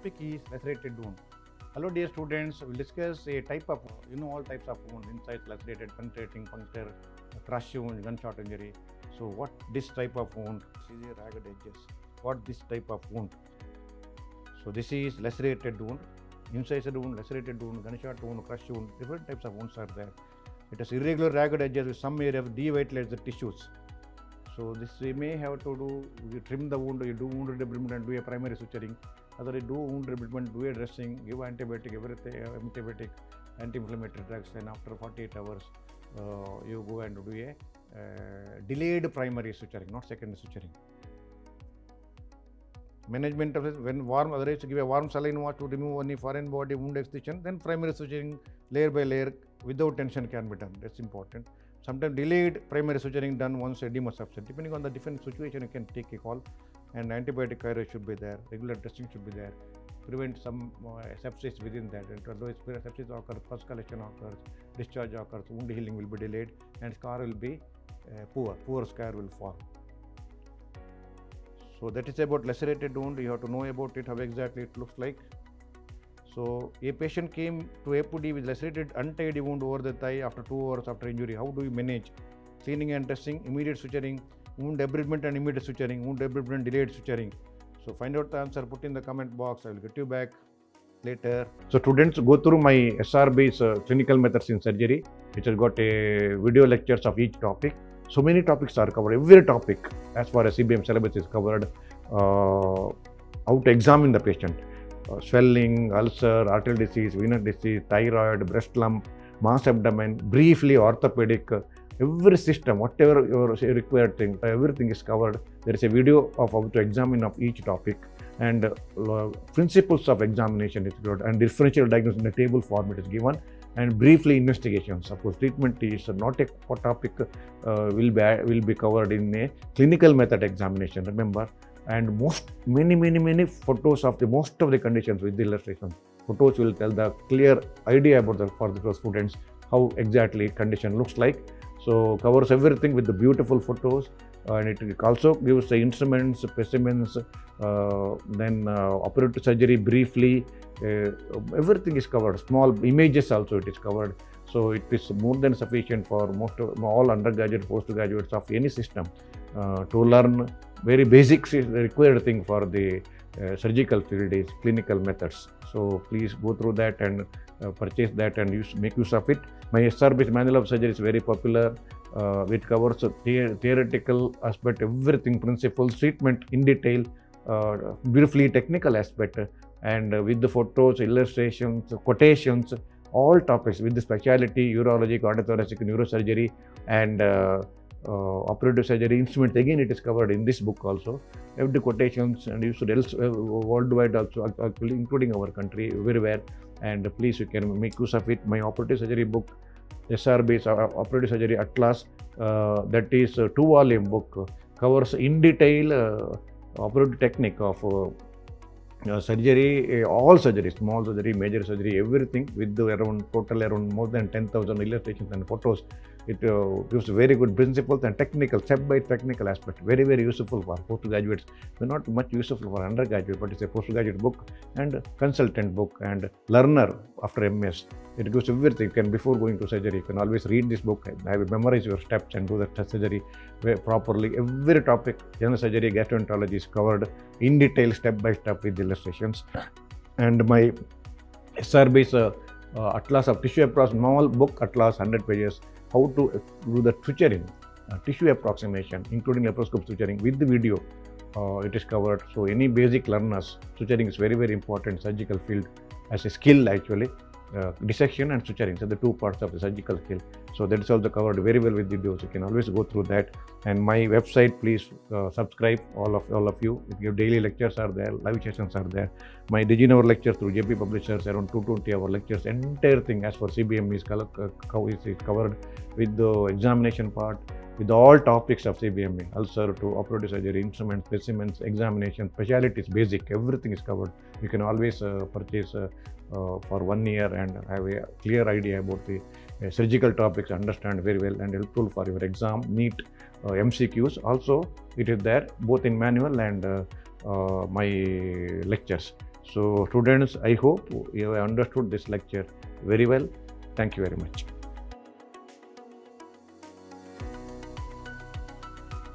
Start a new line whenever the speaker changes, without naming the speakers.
topic is lacerated wound. Hello dear students, we'll discuss a type of, all types of wound, incised, lacerated, penetrating, puncture, crush wound, gunshot injury. So what this type of wound, severe ragged edges, what this type of wound. So this is lacerated wound, incised wound, lacerated wound, gunshot wound, crush wound, different types of wounds are there. It has irregular ragged edges with some area of devitalized the tissues. So this we may have to do, you trim the wound, you do wound debridement and do a primary suturing. Otherwise do wound debridement, do a dressing, give antibiotic, everything, antibiotic, anti-inflammatory drugs. Then after 48 hours, you go and do a delayed primary suturing, not secondary suturing. Management of this, when warm, otherwise to give a warm saline wash to remove any foreign body wound excision, then primary suturing layer by layer without tension can be done. That's important. Sometimes delayed primary suturing done once edema subside. Depending on the different situation, you can take a call. And antibiotic carrier should be there, regular testing should be there, prevent some sepsis within that. And otherwise, sepsis occurs, pus collection occurs, discharge occurs, wound healing will be delayed, and scar will be poor scar will form. So that is about lacerated wound. You have to know about it, how exactly it looks like. So a patient came to FOD with lacerated untidy wound over the thigh after 2 hours after injury. How do you manage? Cleaning and dressing, immediate suturing, wound debridement and immediate suturing, wound debridement, delayed suturing. So find out the answer, put in the comment box. I will get you back later. So students, go through my SRB's clinical methods in surgery, which has got a video lectures of each topic. So many topics are covered. Every topic as far as CBM syllabus is covered. How to examine the patient. Swelling, ulcer, arterial disease, venous disease, thyroid, breast lump, mass abdomen, briefly orthopedic, every system, whatever your required thing, everything is covered. There is a video of how to examine of each topic, and principles of examination is good, and differential diagnosis in the table format is given, and briefly investigations. Of course, treatment is not a topic will be covered in a clinical method examination, remember. And many photos of the most of the conditions with the illustrations. Photos will tell the clear idea about for the students how exactly condition looks like. So covers everything with the beautiful photos, and it also gives the instruments, specimens, then operative surgery briefly. Everything is covered. Small images also it is covered. So it is more than sufficient for all undergraduate, postgraduates of any system to learn. Very basic required thing for the surgical field is clinical methods. So please go through that and purchase that and make use of it. My SRB manual of surgery is very popular. It covers theoretical aspect, everything, principles, treatment in detail, briefly technical aspect, and with the photos, illustrations, quotations, all topics with the specialty, urology, cardiothoracic, neurosurgery, and operative surgery instruments. Again, it is covered in this book also. Every quotations and used worldwide also, actually including our country, everywhere. And please, you can make use of it. My operative surgery book, SRB's operative surgery atlas, that is a 2-volume book, covers in detail operative technique of surgery, all surgery, small surgery, major surgery, everything with total around more than 10,000 illustrations and photos. It gives very good principles and technical, step-by-step technical aspect. Very useful for postgraduates. But not much useful for undergraduate, but it's a postgraduate book and consultant book and learner after MS. It gives everything. You can, before going to surgery, you can always read this book. I will memorize your steps and do the surgery properly. Every topic, general surgery, gastroenterology is covered in detail, step-by-step with illustrations. And my SRB's atlas of tissue approach, small book atlas, 100 pages. How to do the suturing, tissue approximation, including laparoscope suturing with the video. It is covered. So any basic learners, suturing is very important surgical field as a skill actually. Dissection and suturing, so the two parts of the surgical skill. So that is also covered very well with videos. You can always go through that. And my website, please subscribe. All of you. Your daily lectures are there, live sessions are there. My DigiNour lectures through JP Publishers, around 220 hour lectures. Entire thing as for CBM is covered with the examination part, with all topics of CBME, ulcer to operative surgery, instruments, specimens, examination, specialties, basic, everything is covered. You can always purchase for 1 year and have a clear idea about the surgical topics, understand very well, and helpful for your exam, neet, MCQs. Also, it is there both in manual and my lectures. So students, I hope you have understood this lecture very well. Thank you very much.